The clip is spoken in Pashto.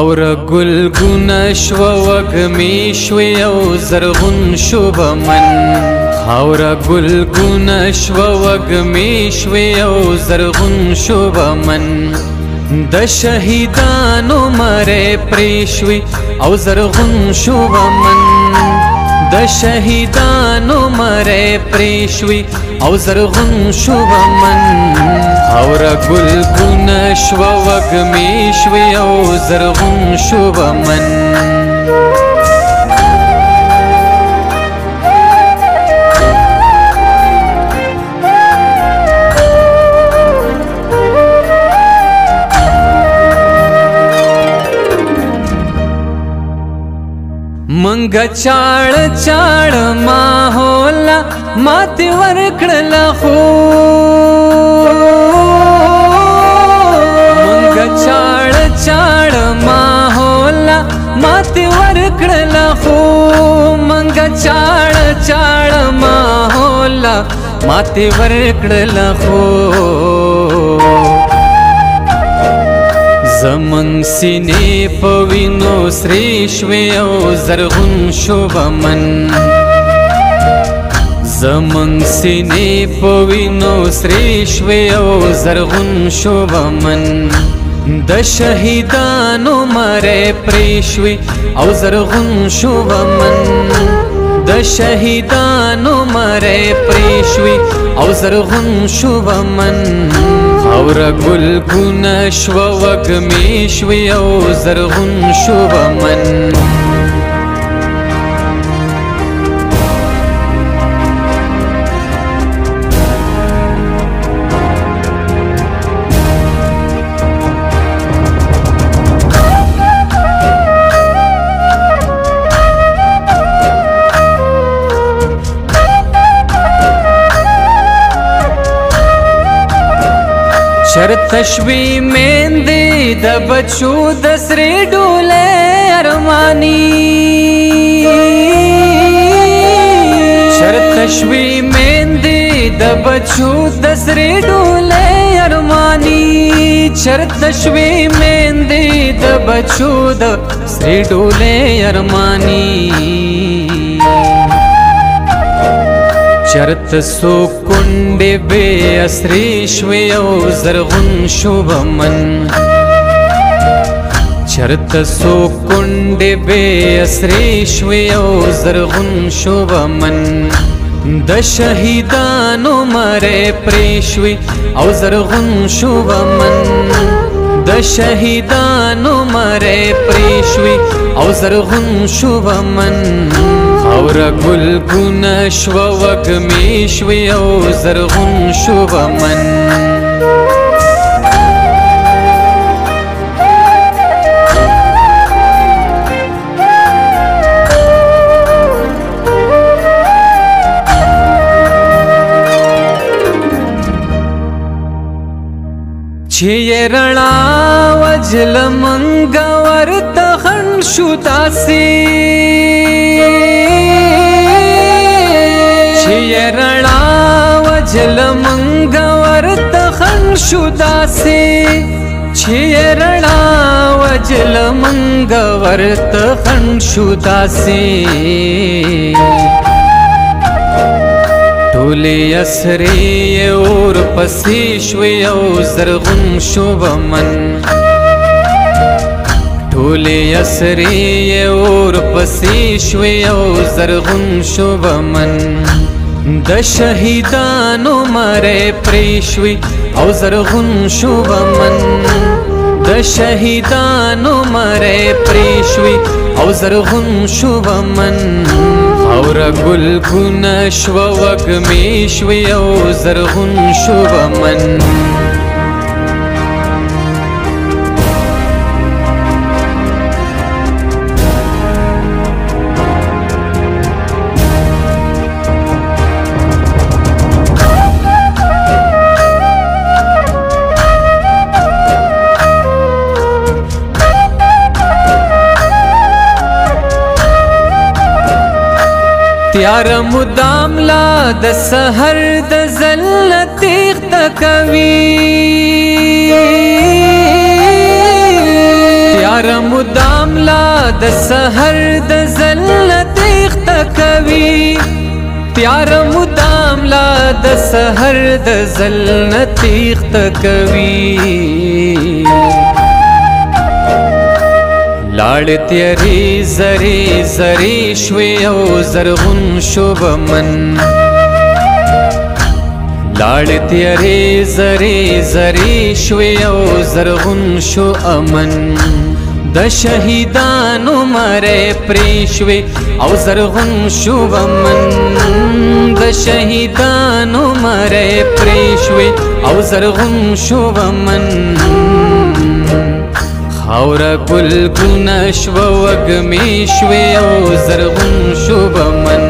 خاور گلگون شو وگمی شوی او زرغون شو بمن خاور گلگون شو وگمی شوی او زرغون شو بمن د شهیدانو مره پریشوی او زرغون شو بمن د شهیدانو مره پریشوی او زرغون شو بمن خاور گلگون شو وگمی شوی او زرغون شو بمن منگا چاڑ چاڑ ماحولا ماتی ورکڑل خو منگا چاڑ چاڑ ماحولا ماتی ورکڑل خو منگا چاڑ چاڑ ماحولا ماتی ورکڑل خو زمن سینې په وینو سرې شوې او زرغون شو بمن زمن سینې په وینو سرې شوې او زرغون شو بمن د شهیدانو مره پرې شوې او زرغون شو بمن د شهیدانو مره پرې شوې او زرغون شو بمن خاور گلگون شو وگمی شوی او زرغون شو بمن چرته شوی میندې د بچو د سرې ډولې ارمانی چرته شوی میندې د بچو د سرې ډولې ارمانی چرته شوی میندې د بچو د سرې ډولې ارمانی چرت سو کنڈے بے اسری شوی او زرغون شو بمن چرت سو کنڈے بے اسری شوی او زرغون شو بمن د شهیدانو مره پریشوی او زرغون شو بمن د شهیدانو مره پریشوی او زرغون شو بمن خاور گلگون شو وگمی شوی او زرغون شو بمن چه رڼا وجل منگا ورته خن شو داسې چه رڼا وجل منگا ورته خن شو داسې چه رڼا وجل منگا ورته خن شو داسې ټولې اسرې اور پسې شوې او زرغون شو بمن ټولې اسرې اور پسې شوې او زرغون شو بمن د شهیدانو مره پرې شوې او زرغون شو بمن د شهیدانو مره پرې شوې او زرغون شو بمن خاور گلگون شو وگمی شوی او زرغون شو بمن تیار مدام لا د سحر د زلت تکوي تیار مدام مدام لا د سحر د زلت اختکوي پیار مدام لا د سحر د زلت اختکوي لاړ تیری زری زری شوی او زرغون شو بمن لاړ تیری زری زری شوی او زرغون شو امن د شهیدانو مره پریشوي او زرغون شو بمن د شهیدانو مره پریشوي او زرغون شو بمن خاور گل گل نشو وگمی شوی او زرغون شو بمن